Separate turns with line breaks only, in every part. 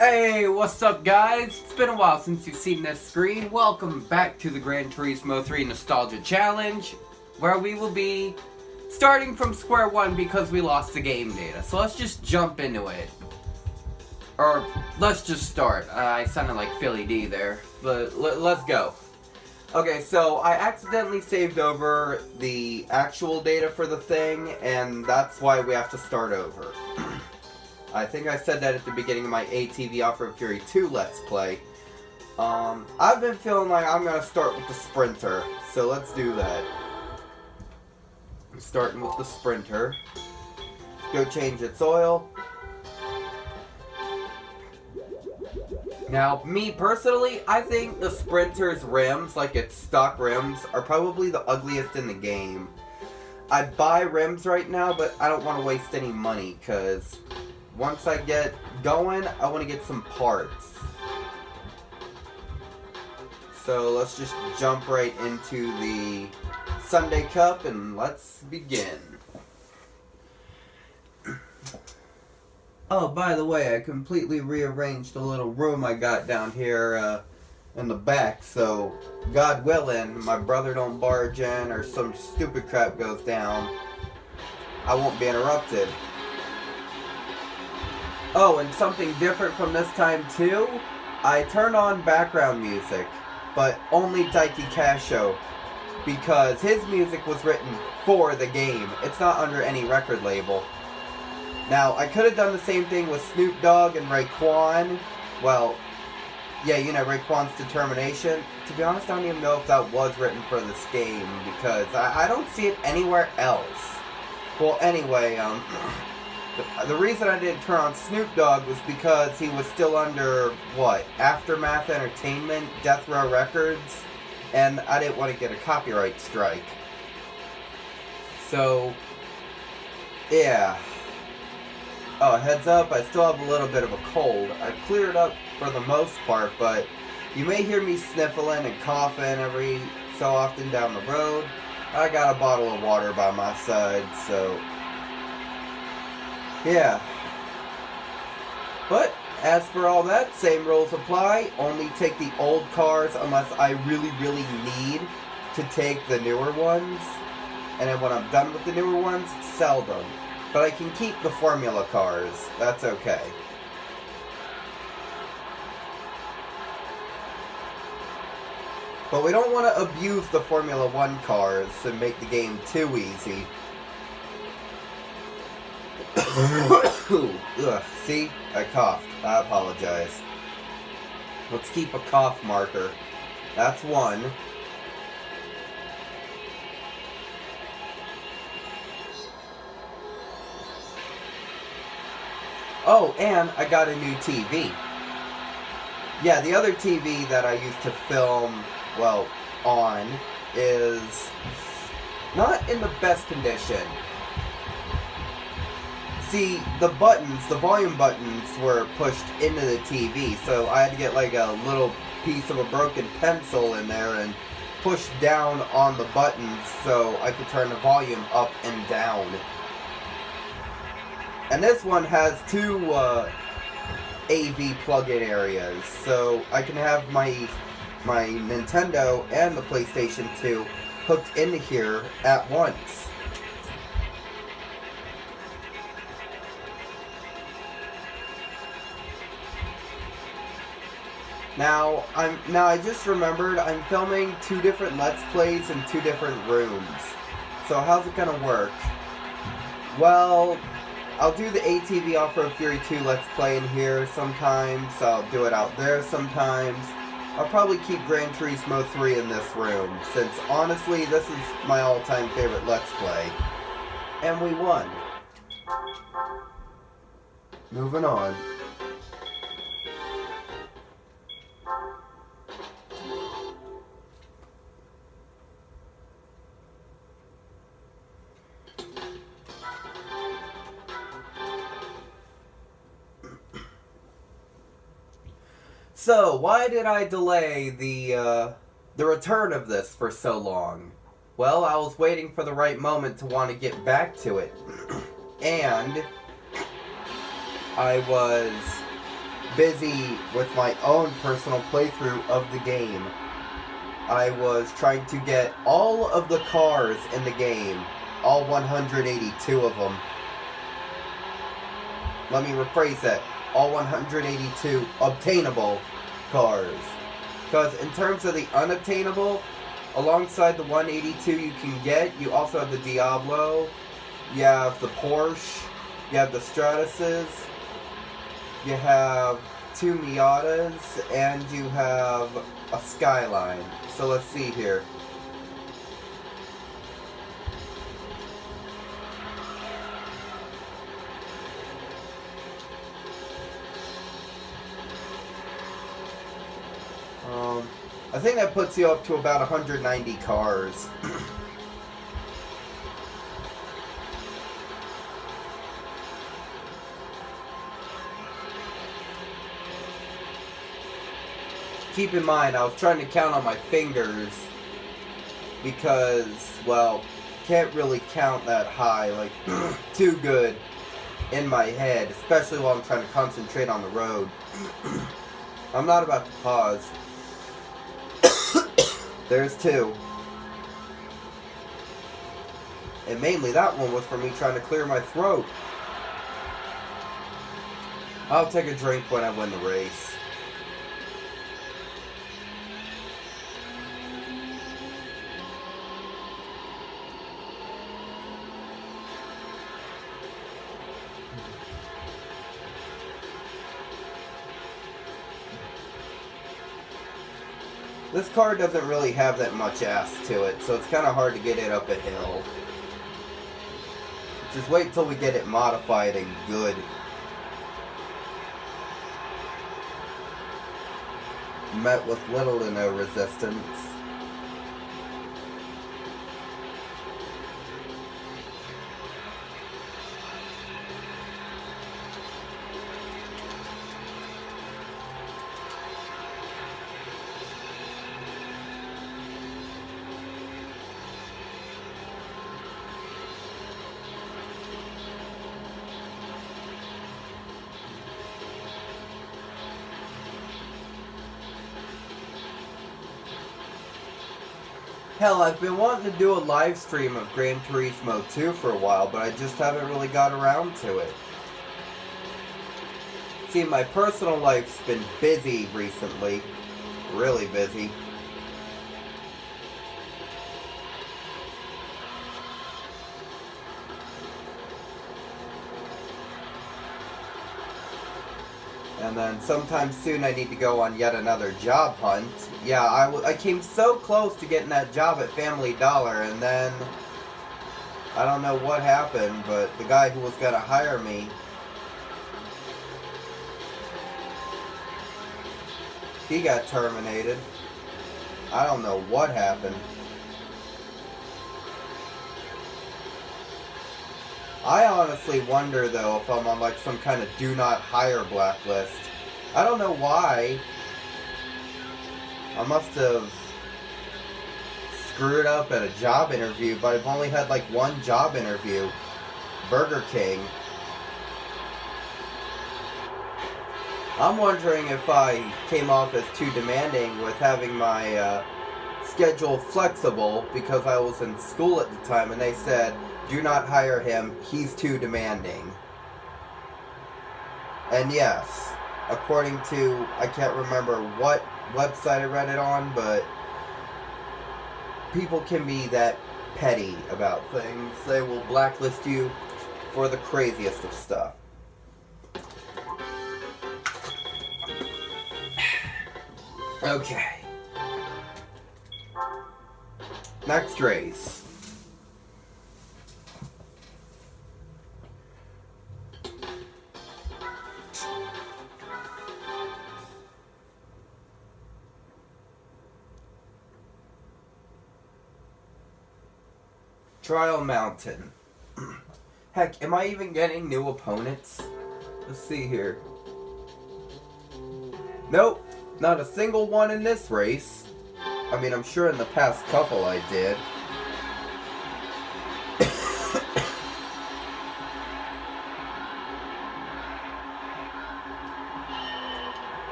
Hey, what's up guys? It's been a while since you've seen this screen. Welcome back to the Gran Turismo 3 Nostalgia Challenge, where we will be starting from square one because we lost the game data. So let's just jump into it. Or, let's just start. I sounded like Philly D there, but let's go. Okay, so I accidentally saved over the actual data for the thing, and that's why we have to start over. I think I said that at the beginning of my ATV Off-Road Fury 2 Let's Play. I've been feeling like I'm going to start with the Sprinter, so let's do that. I'm starting with the Sprinter. Go change its oil. Now, me personally, I think the Sprinter's rims, like its stock rims, are probably the ugliest in the game. I'd buy rims right now, but I don't want to waste any money, because once I get going, I want to get some parts. So let's just jump right into the Sunday Cup and let's begin. Oh, by the way, I completely rearranged the little room I got down here in the back, so God willing, my brother don't barge in or some stupid crap goes down, I won't be interrupted. Oh, and something different from this time too, I turn on background music, but only Daiki Casho, because his music was written for the game. It's not under any record label. Now, I could have done the same thing with Snoop Dogg and Raekwon. Well, yeah, you know, Raekwon's Determination. To be honest, I don't even know if that was written for this game, because I don't see it anywhere else. Well, anyway, the reason I didn't turn on Snoop Dogg was because he was still under, what, Aftermath Entertainment, Death Row Records, and I didn't want to get a copyright strike. So, yeah. Oh, heads up, I still have a little bit of a cold. I've cleared up for the most part, but you may hear me sniffling and coughing every so often down the road. I got a bottle of water by my side, so yeah. But, as for all that, same rules apply. Only take the old cars unless I really, really need to take the newer ones. And then when I'm done with the newer ones, sell them. But I can keep the Formula cars. That's okay. But we don't want to abuse the Formula 1 cars and make the game too easy. Ugh, see? I coughed. I apologize. Let's keep a cough marker. That's one. Oh, and I got a new TV. Yeah, the other TV that I used to film, well, on, is not in the best condition. See, the buttons, the volume buttons were pushed into the TV, so I had to get like a little piece of a broken pencil in there and push down on the buttons so I could turn the volume up and down. And this one has two AV plug-in areas, so I can have my Nintendo and the PlayStation 2 hooked into here at once. Now I just remembered I'm filming two different Let's Plays in two different rooms. So how's it gonna work? Well, I'll do the ATV Off-Road Fury 2 Let's Play in here sometimes. I'll do it out there sometimes. I'll probably keep Gran Turismo 3 in this room, since honestly this is my all-time favorite Let's Play. And we won. Moving on. So, why did I delay the return of this for so long? Well, I was waiting for the right moment to want to get back to it. And I was busy with my own personal playthrough of the game. I was trying to get all of the cars in the game, all 182 of them. Let me rephrase that. All 182 obtainable cars. Because in terms of the unobtainable, alongside the 182 you can get, you also have the Diablo, you have the Porsche, you have the Stratuses, you have 2 Miatas, and you have a Skyline. So let's see here. I think that puts you up to about 190 cars. Keep in mind, I was trying to count on my fingers because, well, can't really count that high, like, too good in my head, especially while I'm trying to concentrate on the road. I'm not about to pause. There's 2. And mainly that one was for me trying to clear my throat. I'll take a drink when I win the race. This car doesn't really have that much ass to it, so it's kind of hard to get it up a hill. Just wait till we get it modified and good. Met with little to no resistance. Hell, I've been wanting to do a live stream of Gran Turismo 2 for a while, but I just haven't really got around to it. See, my personal life's been busy recently. Really busy. And then sometime soon I need to go on yet another job hunt. Yeah, I came so close to getting that job at Family Dollar, and then I don't know what happened, but the guy who was going to hire me, he got terminated. I don't know what happened. I honestly wonder, though, if I'm on, like, some kind of do not hire blacklist. I don't know why. I must have screwed up at a job interview, but I've only had, like, one job interview. Burger King. I'm wondering if I came off as too demanding with having my schedule flexible because I was in school at the time, and they said, do not hire him, he's too demanding. And yes, according to, I can't remember what website I read it on, but people can be that petty about things. They will blacklist you for the craziest of stuff. Okay. Next race. Trial Mountain. Heck, am I even getting new opponents? Let's see here. Nope, not a single one in this race. I mean, I'm sure in the past couple I did.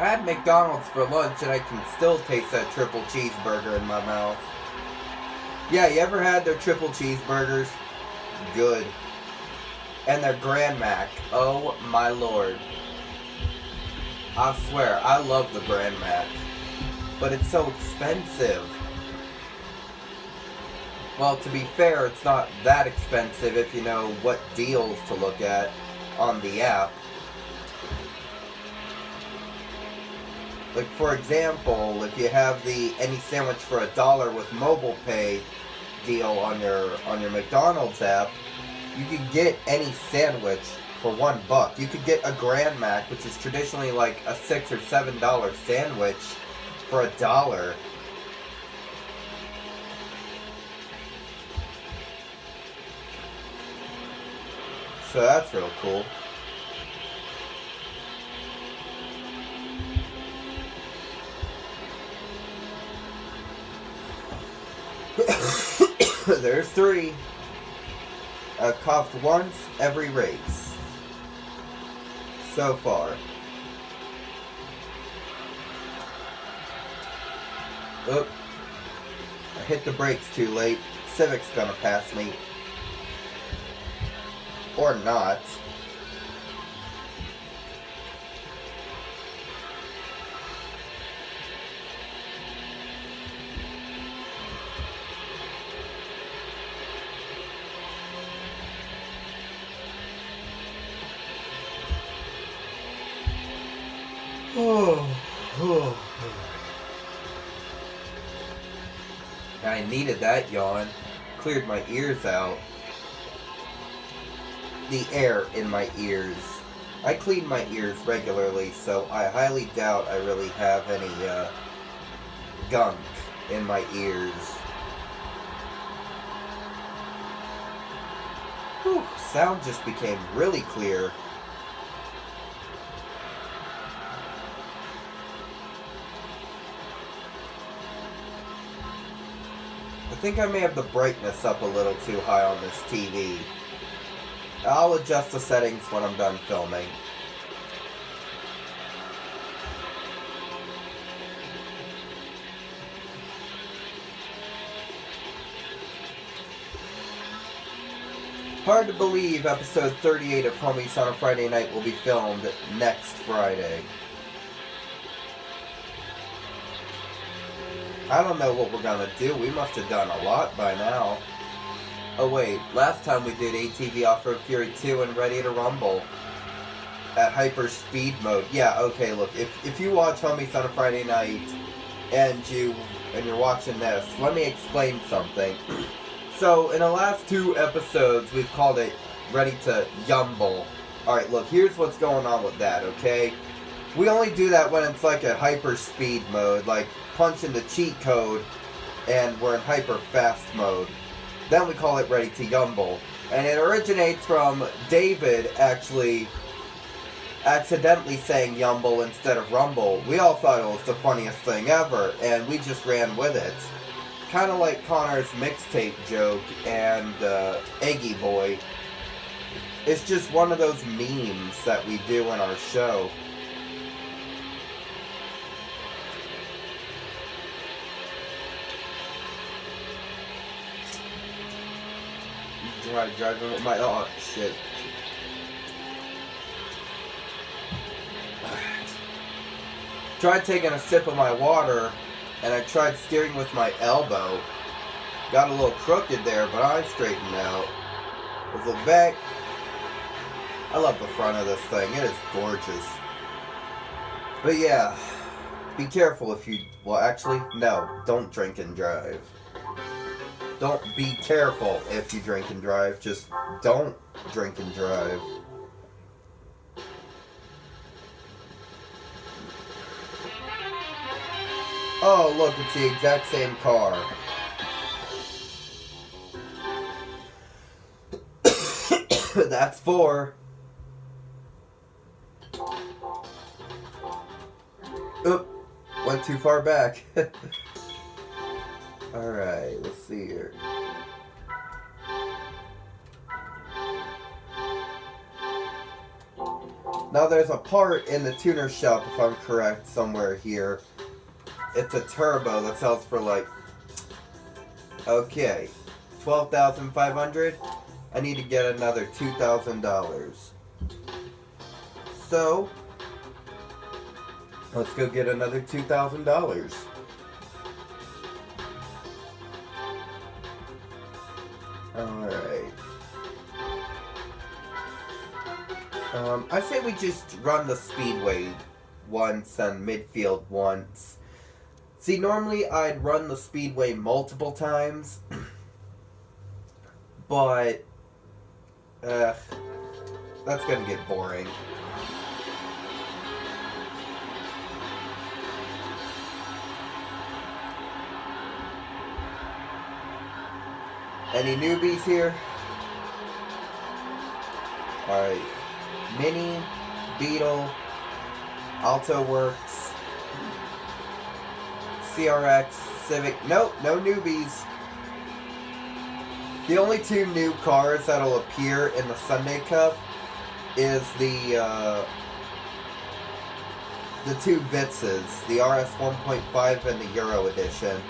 I had McDonald's for lunch and I can still taste that triple cheeseburger in my mouth. Yeah, you ever had their triple cheeseburgers? Good. And their Grand Mac. Oh my lord. I swear, I love the Grand Mac. But it's so expensive. Well, to be fair, it's not that expensive if you know what deals to look at on the app. Like, for example, if you have the any sandwich for $1 with mobile pay deal on your McDonald's app, you could get any sandwich for $1. You could get a Grand Mac, which is traditionally like a $6 or $7 sandwich, for $1. So that's real cool. There's 3. I've coughed once every race so far. Oop. I hit the brakes too late. Civic's gonna pass me. Or not. I needed that yawn. Cleared my ears out. The air in my ears. I clean my ears regularly, so I highly doubt I really have any gunk in my ears. Whew, sound just became really clear. I think I may have the brightness up a little too high on this TV. I'll adjust the settings when I'm done filming. Hard to believe episode 38 of Homies on a Friday Night will be filmed next Friday. I don't know what we're gonna do. We must have done a lot by now. Oh wait, last time we did ATV Off-Road Fury 2 and Ready to Rumble at hyper speed mode. Yeah, okay, look, if you watch Homies on a Friday Night and you're watching this, let me explain something. So, in the last 2 episodes, we've called it Ready to Yumble. Alright, look, here's what's going on with that, okay? We only do that when it's like a hyper speed mode, like punch in the cheat code and we're in hyper fast mode. Then we call it Ready to Yumble. And it originates from David actually accidentally saying Yumble instead of Rumble. We all thought it was the funniest thing ever, and we just ran with it. Kind of like Connor's mixtape joke and Eggy Boy. It's just one of those memes that we do in our show. Driving with my... Oh, shit. Tried taking a sip of my water, and I tried steering with my elbow. Got a little crooked there, but I straightened out. Let's look back. I love the front of this thing. It is gorgeous. But yeah, be careful if you... Well, actually, no. Don't drink and drive. Don't be careful if you drink and drive. Just don't drink and drive. Oh, look, it's the exact same car. That's 4. Oop, went too far back. Alright, let's see here.
Now there's a part in the tuner shop, if I'm correct, somewhere here. It's a turbo that sells for like, okay, $12,500. I need to get another $2,000. So, let's go get another $2,000. Alright. I say we just run the speedway once and midfield once. See, normally I'd run the speedway multiple times, but that's gonna get boring. Any newbies here? Alright. Mini, Beetle, Alto Works, CRX, Civic. Nope, no newbies. The only two new cars that'll appear in the Sunday Cup is the two Vitzes, the RS 1.5 and the Euro Edition.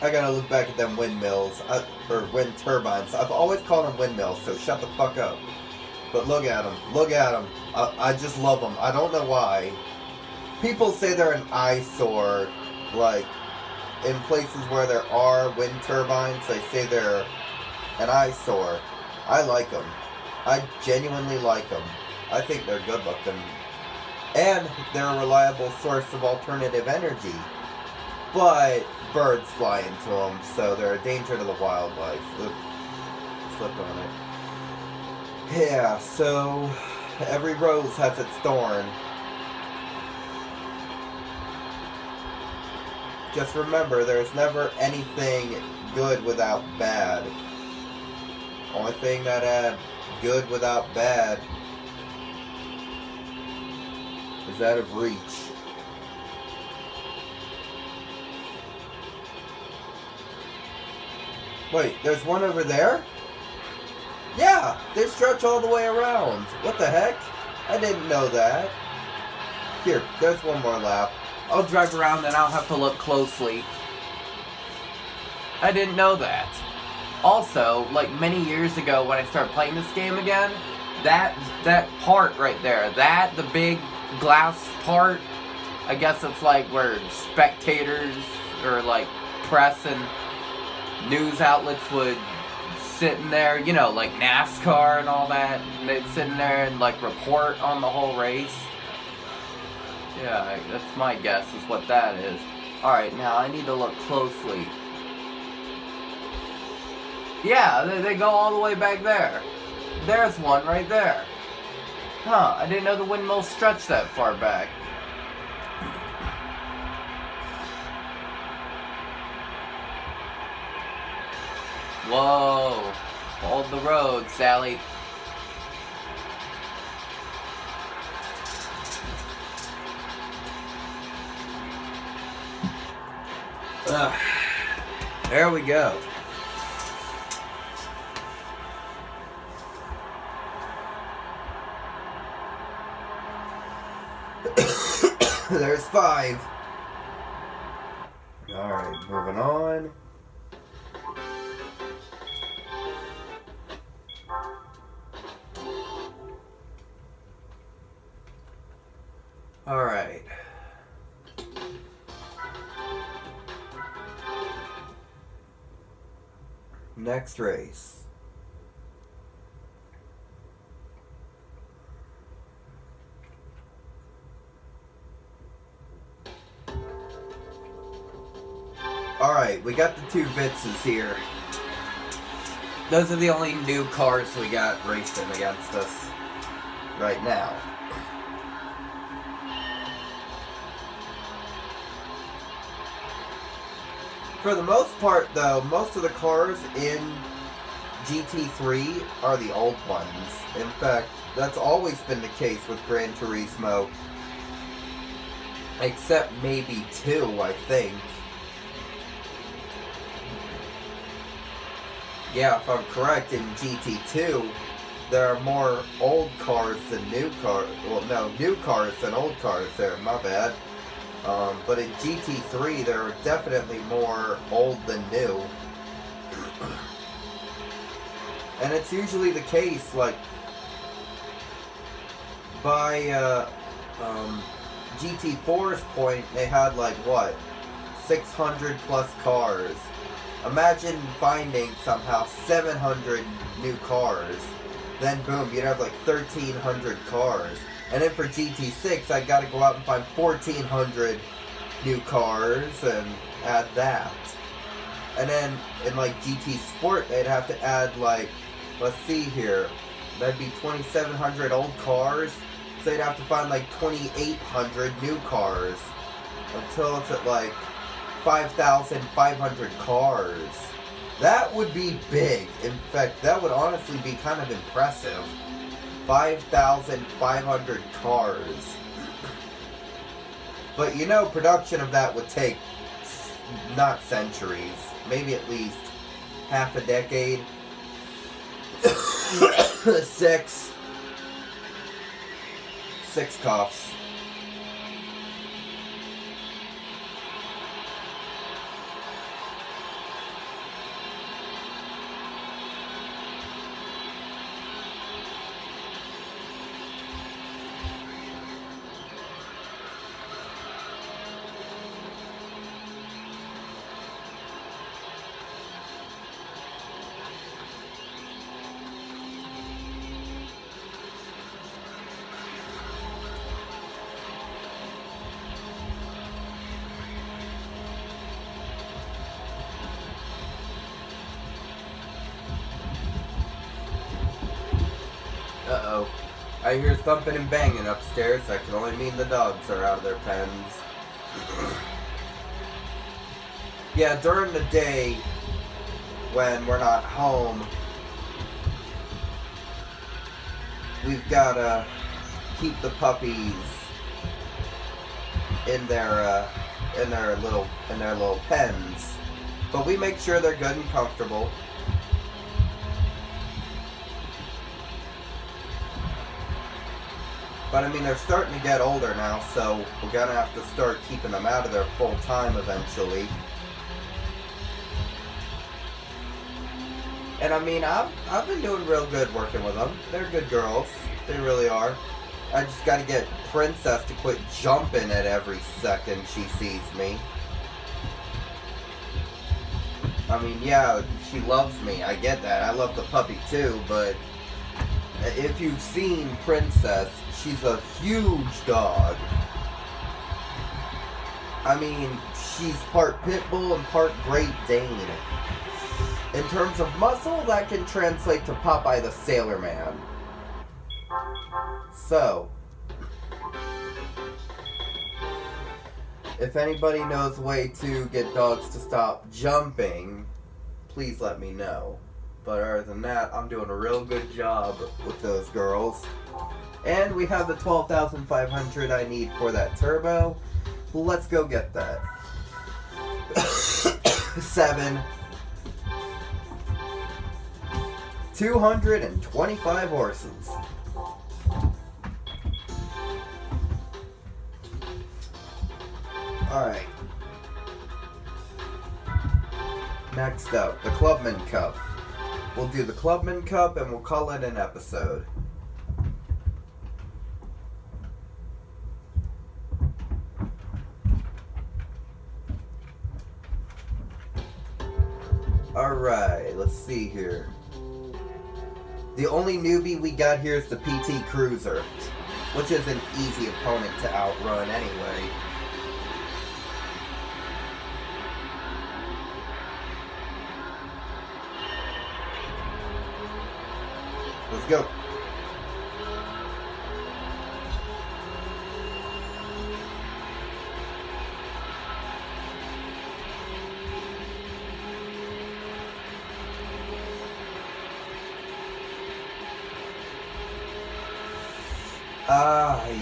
I gotta look back at them windmills, or wind turbines. I've always called them windmills, so shut the fuck up. But look at them, look at them. I just love them. I don't know why. People say they're an eyesore, like, in places where there are wind turbines, they say they're an eyesore. I like them. I genuinely like them. I think they're good looking. And they're a reliable source of alternative energy. But birds fly into them, so they're a danger to the wildlife. Oop, slipped on it. Yeah, so every rose has its thorn. Just remember, there's never anything good without bad. Only thing that had good without bad is out of reach. Wait, there's one over there? Yeah, they stretch all the way around. What the heck? I didn't know that. Here, there's one more lap.
I'll drive around and I'll have to look closely. I didn't know that. Also, like many years ago when I started playing this game again, that part right there, the big glass part, I guess it's like where spectators or like press and news outlets would sit in there, you know, like NASCAR and all that, and they'd sit in there and like report on the whole race. Yeah, that's my guess is what that is. Alright, now I need to look closely. Yeah, they go all the way back there. There's one right there. Huh, I didn't know the windmills stretched that far back. Whoa. Hold the road, Sally.
There we go. There's 5. Alright, moving on. Alright. Next race. Alright, we got the 2 Vitzes here. Those are the only new cars we got racing against us right now. For the most part, though, most of the cars in GT3 are the old ones. In fact, that's always been the case with Gran Turismo. Except maybe 2, I think. Yeah, if I'm correct, in GT2, there are more old cars than new cars. Well, no, new cars than old cars there, my bad. But in GT3, there are definitely more old than new. And it's usually the case, like, by GT4's point, they had, like, what? 600 plus cars. Imagine finding somehow 700 new cars. Then boom, you'd have like 1,300 cars. And then for GT6, I gotta go out and find 1,400 new cars and add that. And then in like GT Sport, they'd have to add like, let's see here, that'd be 2,700 old cars. So they'd have to find like 2,800 new cars until it's at like 5,500 cars. That would be big. In fact, that would honestly be kind of impressive. 5,500 cars. But you know, production of that would take not centuries, maybe at least half a decade. Six coughs. Uh-oh. I hear thumping and banging upstairs. That can only mean the dogs are out of their pens. Yeah, during the day, when we're not home, we've gotta keep the puppies in their little pens. But we make sure they're good and comfortable. But I mean, they're starting to get older now, so we're gonna have to start keeping them out of there full time eventually. And I mean, I've been doing real good working with them. They're good girls. They really are. I just gotta get Princess to quit jumping at every second she sees me. I mean, yeah, she loves me. I get that. I love the puppy too, but if you've seen Princess, she's a huge dog. I mean, she's part pit bull and part Great Dane. In terms of muscle, that can translate to Popeye the Sailor Man. So, if anybody knows a way to get dogs to stop jumping, please let me know. But other than that, I'm doing a real good job with those girls. And we have the 12,500 I need for that turbo. Let's go get that. 7. 225 horses. Alright. Next up, the Clubman Cup. We'll do the Clubman Cup and we'll call it an episode. Alright, let's see here. The only newbie we got here is the PT Cruiser, which is an easy opponent to outrun anyway. Let's go.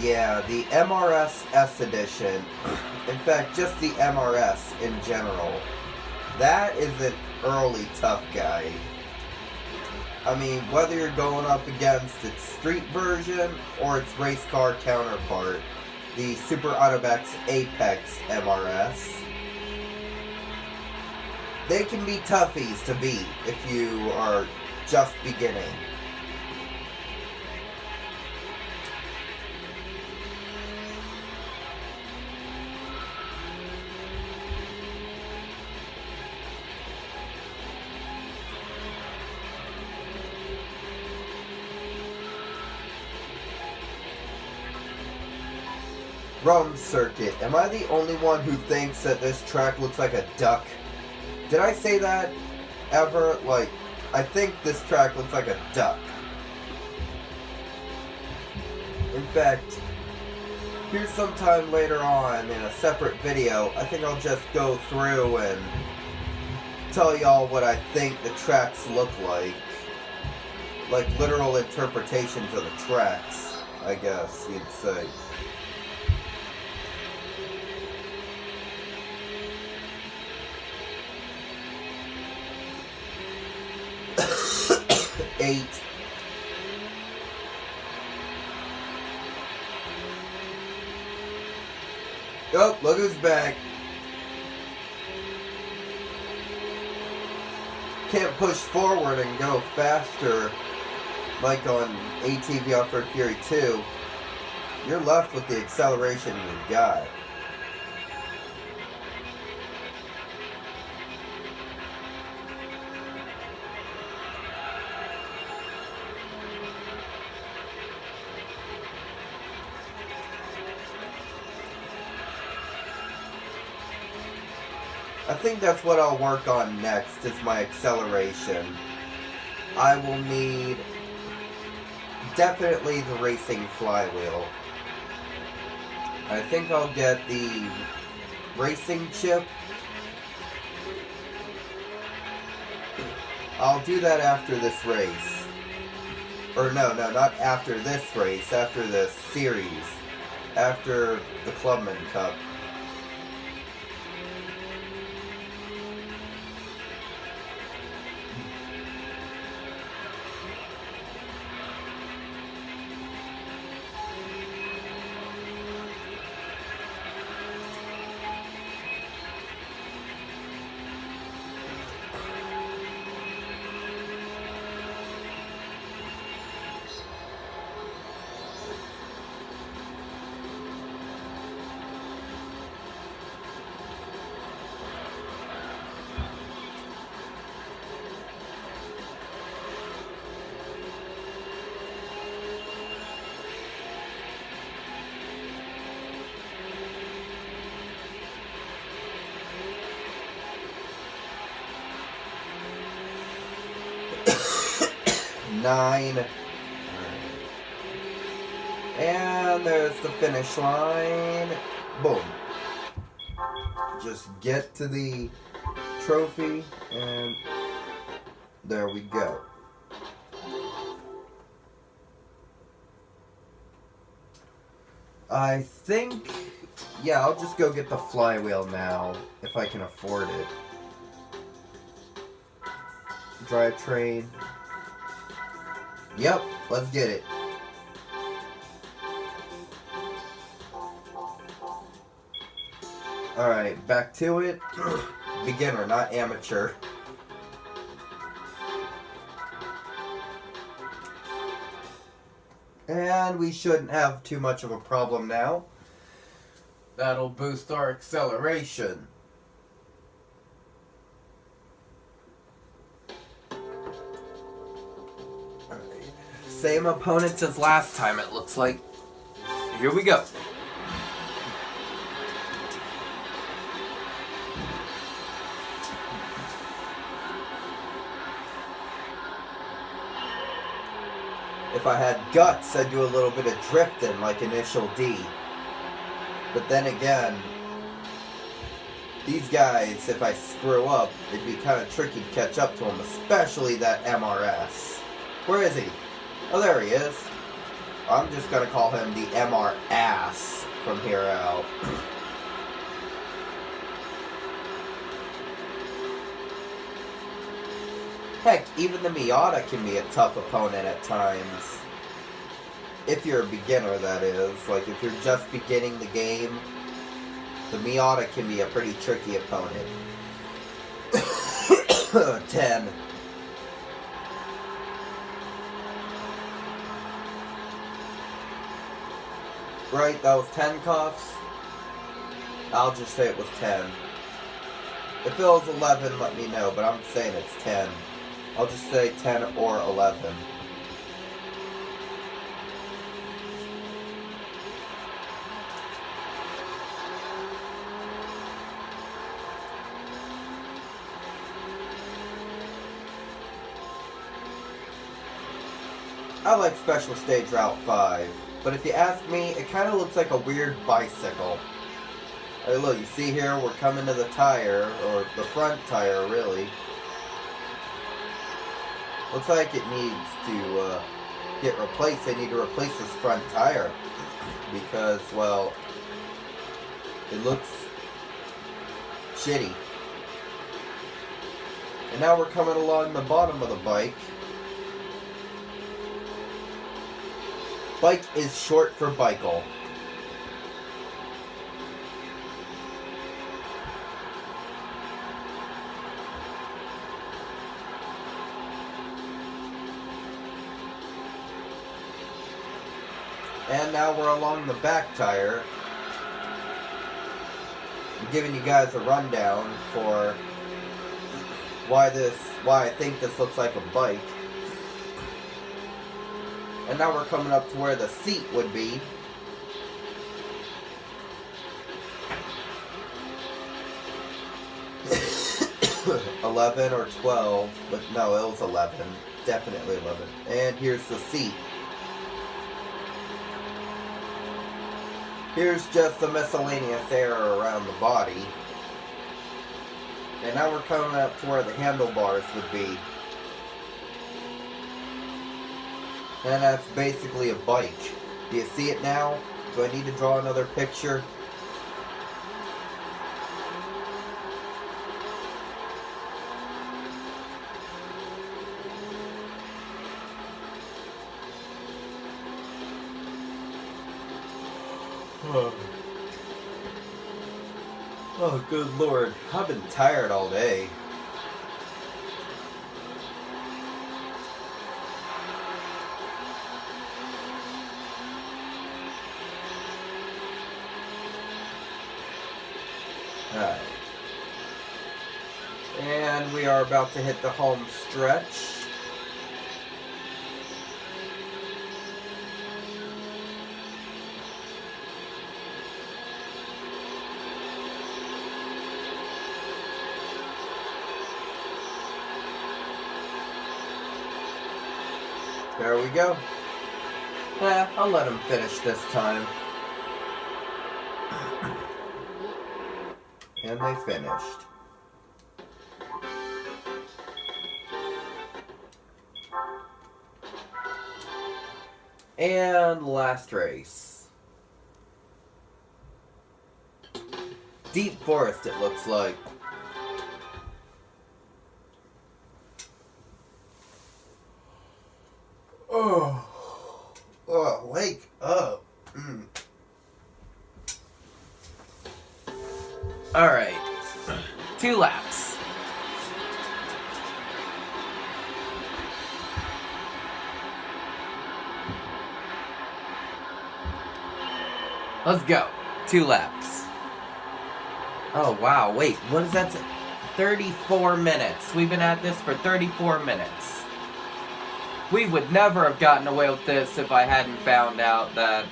Yeah, the MRS S edition. In fact, just the MRS in general. That is an early tough guy. I mean, whether you're going up against its street version or its race car counterpart, the Super Autobacks Apex MRS, they can be toughies to beat if you are just beginning. Rome Circuit. Am I the only one who thinks that this track looks like a duck? Did I say that ever? Like, I think this track looks like a duck. In fact, here's sometime later on in a separate video, I think I'll just go through and tell y'all what I think the tracks look like. Like literal interpretations of the tracks, I guess you'd say. Eight. Oh, look who's back. Can't push forward and go faster like on ATV Off-Road Fury 2. You're left with the acceleration you've got. I think that's what I'll work on next, is my acceleration. I will need definitely the racing flywheel. I think I'll get the racing chip. I'll do that after this race. Or no, not after this race, after the series. After the Clubman Cup. Nine. And there's the finish line. Boom. Just get to the trophy and there we go. I think, yeah, I'll just go get the flywheel now if I can afford it. Drivetrain. Yep, let's get it. Alright, back to it. Beginner, not amateur. And we shouldn't have too much of a problem now. That'll boost our acceleration. Same opponents as last time, it looks like. Here we go. If I had guts, I'd do a little bit of drifting like Initial D. But then again, these guys, if I screw up, it'd be kind of tricky to catch up to them, especially that MRS. Where is he? Oh, there he is. I'm just going to call him the MR ass from here out. Heck, even the Miata can be a tough opponent at times. If you're a beginner, that is. Like, if you're just beginning the game, the Miata can be a pretty tricky opponent. 10. Right, that was 10 cuffs. I'll just say it was 10. If it was 11, let me know, but I'm saying it's 10. I'll just say 10 or 11. I like Special Stage Route 5, but if you ask me, it kind of looks like a weird bicycle. Hey, look, you see here, we're coming to the tire, or the front tire, really. Looks like it needs to get replaced. They need to replace this front tire because, well, it looks shitty. And now we're coming along the bottom of the bike. Bike is short for bicycle. And now we're along the back tire. I'm giving you guys a rundown for why I think this looks like a bike. And now we're coming up to where the seat would be. $11 or $12, but no, it was $11. Definitely $11. And here's the seat. Here's just the miscellaneous area around the body. And now we're coming up to where the handlebars would be. And that's basically a bike. Do you see it now? Do I need to draw another picture? Oh, good lord. I've been tired all day. Alright. And we are about to hit the home stretch. There we go. I'll let him finish this time. And they finished. And last race. Deep forest, it looks like. Oh, wake up.
Alright. 2 laps. Let's go. 2 laps. Oh, wow. Wait, what is that? 34 minutes. We've been at this for 34 minutes. We would never have gotten away with this if I hadn't found out that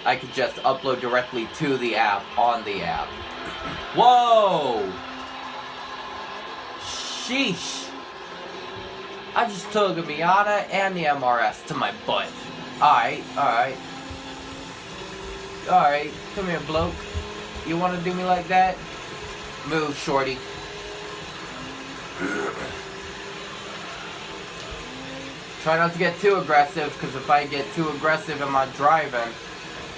I could just upload directly to the app on the app. Whoa! Sheesh. I just took a Miata and the MRS to my butt. Alright. Alright, come here, bloke. You wanna do me like that? Move, shorty. Try not to get too aggressive, because if I get too aggressive in my driving,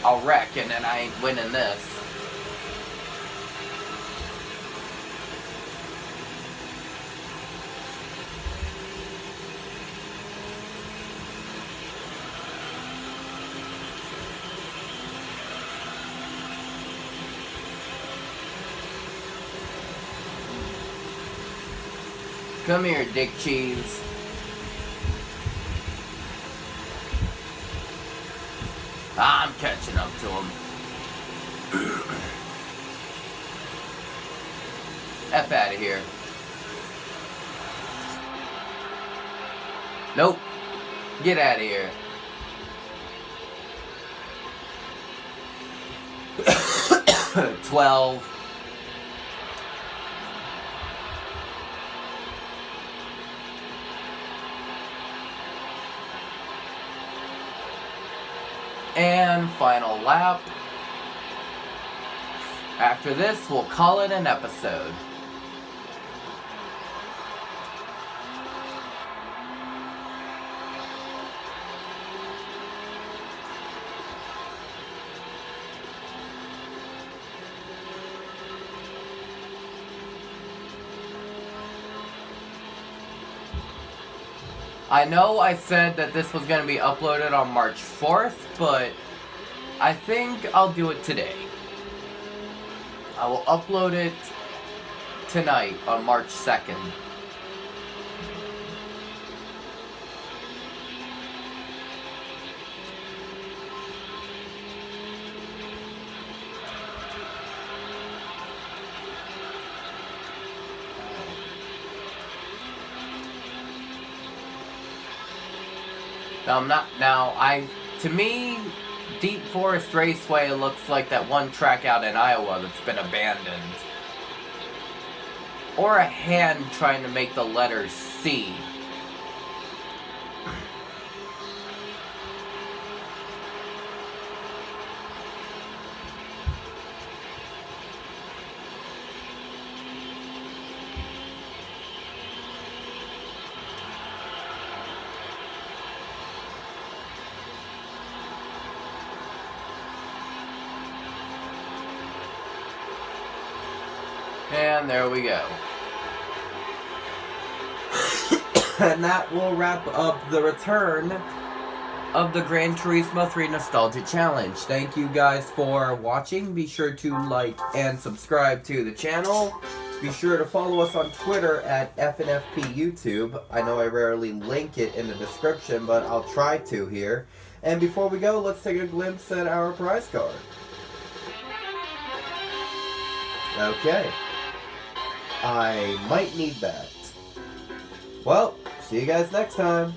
I'll wreck, and then I ain't winning this. Come here, dick cheese. I'm catching up to him. F out of here. Nope. Get out of here. $12. And final lap. After this, we'll call it an episode. I know I said that this was going to be uploaded on March 4th, but I think I'll do it today. I will upload it tonight on March 2nd. To me, Deep Forest Raceway looks like that one track out in Iowa that's been abandoned. Or a hand trying to make the letter C. And there we go. And that will wrap up the return of the Gran Turismo 3 Nostalgia Challenge. Thank you guys for watching. Be sure to like and subscribe to the channel. Be sure to follow us on Twitter at FNFP YouTube. I know I rarely link it in the description, but I'll try to here. And before we go, let's take a glimpse at our prize card. Okay. I might need that. Well, see you guys next time.